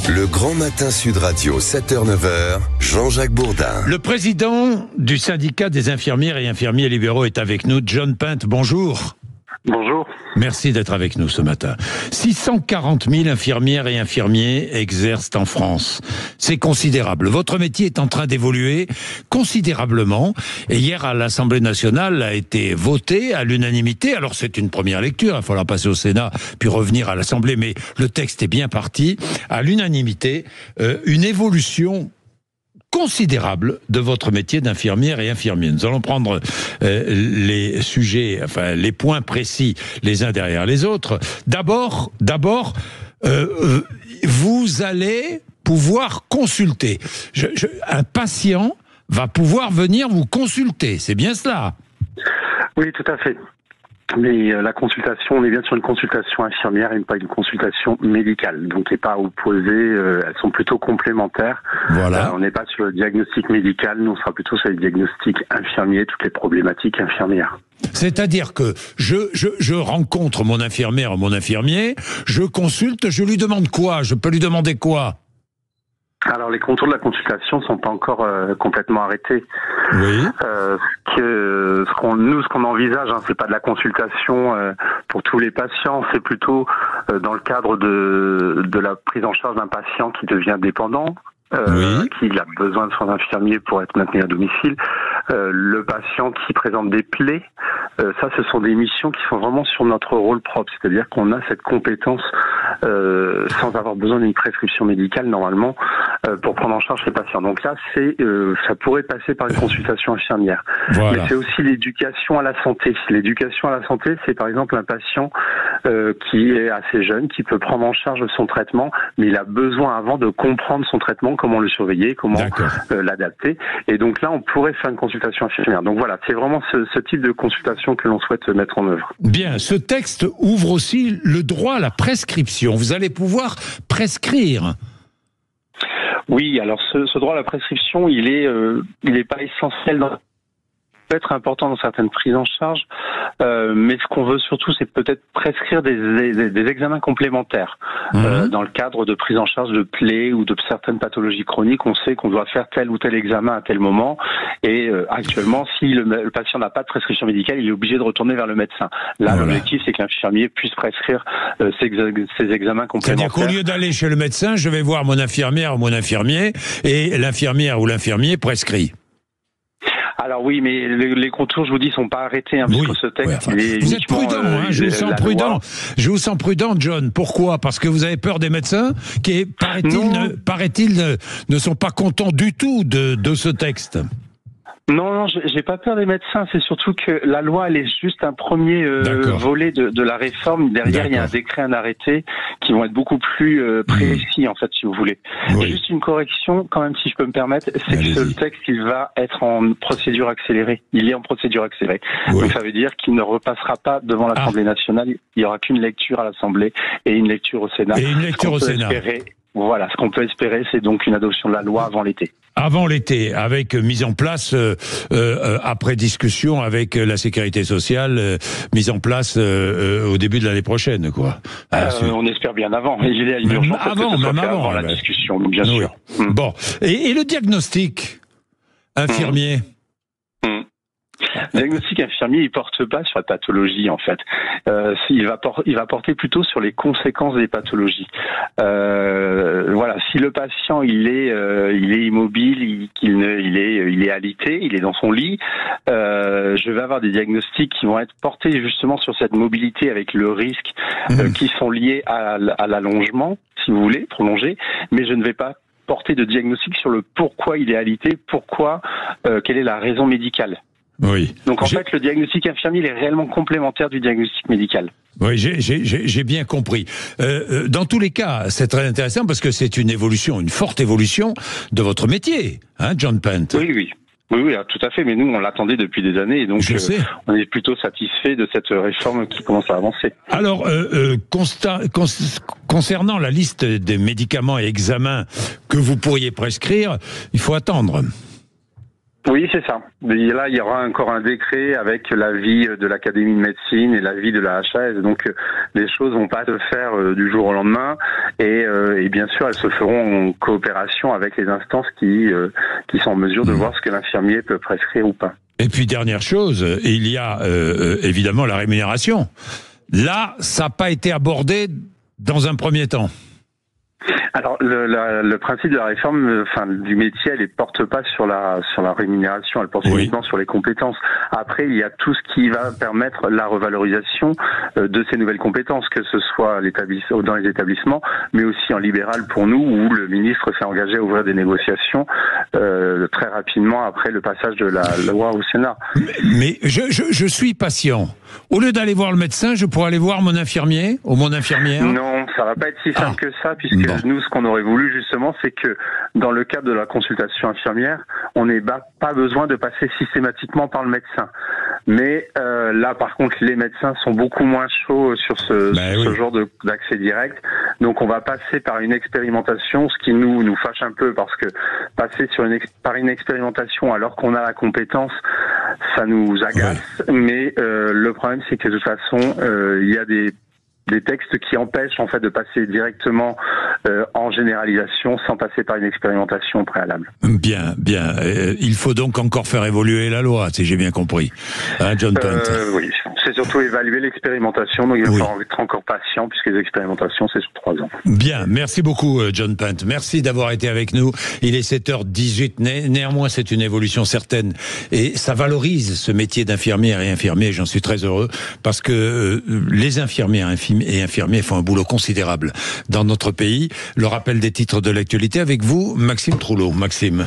Le Grand Matin Sud Radio, 7h-9h, Jean-Jacques Bourdin. Le président du syndicat des infirmières et infirmiers libéraux est avec nous, John Pint. Bonjour. Bonjour. Merci d'être avec nous ce matin. 640 000 infirmières et infirmiers exercent en France. C'est considérable. Votre métier est en train d'évoluer considérablement. Et hier, à l'Assemblée nationale, a été voté à l'unanimité. Alors, c'est une première lecture. Il faudra passer au Sénat, puis revenir à l'Assemblée. Mais le texte est bien parti. À l'unanimité, une évolution considérable de votre métier d'infirmière et infirmier. Nous allons prendre les sujets, enfin les points précis les uns derrière les autres. D'abord, vous allez pouvoir consulter. Un patient va pouvoir venir vous consulter. C'est bien cela? Oui, tout à fait. Mais la consultation, on est bien sur une consultation infirmière et pas une consultation médicale. Donc, elle n'est pas opposée, elles sont plutôt complémentaires. Voilà. On n'est pas sur le diagnostic médical, nous on sera plutôt sur le diagnostic infirmier, toutes les problématiques infirmières. C'est-à-dire que je rencontre mon infirmière ou mon infirmier, je consulte, je lui demande quoi? Je peux lui demander quoi? Alors, les contours de la consultation sont pas encore complètement arrêtés. Oui. Ce qu'on envisage, c'est pas de la consultation pour tous les patients, c'est plutôt dans le cadre de la prise en charge d'un patient qui devient dépendant. Oui. Qui a besoin de son infirmier pour être maintenu à domicile. Le patient qui présente des plaies, ça, ce sont des missions qui sont vraiment sur notre rôle propre, c'est-à-dire qu'on a cette compétence sans avoir besoin d'une prescription médicale normalement pour prendre en charge les patients. Donc là, ça pourrait passer par une consultation infirmière. Voilà. Mais c'est aussi l'éducation à la santé. L'éducation à la santé, c'est par exemple un patient qui est assez jeune, qui peut prendre en charge son traitement, mais il a besoin avant de comprendre son traitement, comment le surveiller, comment l'adapter. Et donc là, on pourrait faire une consultation infirmière. Donc voilà, c'est vraiment ce type de consultation que l'on souhaite mettre en œuvre. Bien, ce texte ouvre aussi le droit à la prescription. Vous allez pouvoir prescrire. Oui, alors ce droit à la prescription, il est pas essentiel peut être important dans certaines prises en charge, mais ce qu'on veut surtout, c'est peut-être prescrire des examens complémentaires. Dans le cadre de prise en charge de plaies ou de certaines pathologies chroniques, on sait qu'on doit faire tel ou tel examen à tel moment, et actuellement, si le patient n'a pas de prescription médicale, il est obligé de retourner vers le médecin. Là, l'objectif, c'est que l'infirmier puisse prescrire ces examens complémentaires. C'est-à-dire qu'au lieu d'aller chez le médecin, je vais voir mon infirmière ou mon infirmier, et l'infirmière ou l'infirmier prescrit. Alors oui, mais les contours, je vous dis, sont pas arrêtés, puisque ce texte, vous êtes prudent, je vous sens prudent. Je vous sens prudent, John. Pourquoi? Parce que vous avez peur des médecins qui, paraît-il, ne sont pas contents du tout de ce texte. Non, j'ai pas peur des médecins. C'est surtout que la loi, elle est juste un premier volet de la réforme. Derrière, il y a un décret, un arrêté qui vont être beaucoup plus précis, en fait, si vous voulez. Oui. Juste une correction, quand même, si je peux me permettre, c'est que ce texte, il va être en procédure accélérée. Il est en procédure accélérée. Oui. Donc ça veut dire qu'il ne repassera pas devant l'Assemblée nationale. Il y aura qu'une lecture à l'Assemblée et une lecture au Sénat. Et une lecture au Sénat. Voilà, ce qu'on peut espérer, c'est donc une adoption de la loi avant l'été. Avant l'été, avec mise en place, après discussion avec la sécurité sociale, mise en place au début de l'année prochaine, quoi. On espère bien avant. Il y a une urgence avant la discussion, bien sûr. Bon, et le diagnostic infirmier? Le diagnostic infirmier, il porte pas sur la pathologie, en fait. Il va porter plutôt sur les conséquences des pathologies. Voilà, si le patient il est immobile, il est alité, il est dans son lit, je vais avoir des diagnostics qui vont être portés justement sur cette mobilité avec le risque qui sont liés à l'allongement, si vous voulez, prolongé, mais je ne vais pas porter de diagnostic sur le pourquoi il est alité, quelle est la raison médicale. Oui. Donc en fait, le diagnostic infirmier il est réellement complémentaire du diagnostic médical. Oui, j'ai bien compris. Dans tous les cas, c'est très intéressant parce que c'est une évolution, une forte évolution de votre métier, John Pint. Oui, tout à fait. Mais nous, on l'attendait depuis des années, et donc on est plutôt satisfait de cette réforme qui commence à avancer. Alors, concernant la liste des médicaments et examens que vous pourriez prescrire, il faut attendre. Oui, c'est ça. Et là, il y aura encore un décret avec l'avis de l'Académie de médecine et l'avis de la HAS. Donc, les choses vont pas se faire du jour au lendemain. Et bien sûr, elles se feront en coopération avec les instances qui sont en mesure de voir ce que l'infirmier peut prescrire ou pas. Et puis, dernière chose, il y a évidemment la rémunération. Là, ça n'a pas été abordé dans un premier temps. Alors le principe de la réforme, du métier, elle ne porte pas sur la rémunération, elle porte uniquement sur les compétences. Après, il y a tout ce qui va permettre la revalorisation de ces nouvelles compétences, que ce soit dans les établissements, mais aussi en libéral pour nous, où le ministre s'est engagé à ouvrir des négociations très rapidement après le passage de la loi au Sénat. Mais je suis patient. Au lieu d'aller voir le médecin, je pourrais aller voir mon infirmier ou mon infirmière? Non, ça va pas être si simple que ça, puisque nous, ce qu'on aurait voulu justement, c'est que dans le cadre de la consultation infirmière, on n'ait pas besoin de passer systématiquement par le médecin. Mais là, par contre, les médecins sont beaucoup moins chauds sur ce genre d'accès direct. Donc, on va passer par une expérimentation, ce qui nous fâche un peu, parce que passer par une expérimentation alors qu'on a la compétence, ça nous agace. Mais le problème, c'est que de toute façon, il y a des textes qui empêchent en fait de passer directement en généralisation sans passer par une expérimentation préalable. Bien. Il faut donc encore faire évoluer la loi, si j'ai bien compris. Hein, John Punt? Oui, c'est surtout évaluer l'expérimentation, donc il va falloir être encore patient puisque les expérimentations c'est sur 3 ans. Bien, merci beaucoup John Punt. Merci d'avoir été avec nous. Il est 7h18, néanmoins c'est une évolution certaine et ça valorise ce métier d'infirmière et infirmier, j'en suis très heureux parce que les infirmières et infirmiers font un boulot considérable dans notre pays. Le rappel des titres de l'actualité avec vous, Maxime Trouleau. Maxime.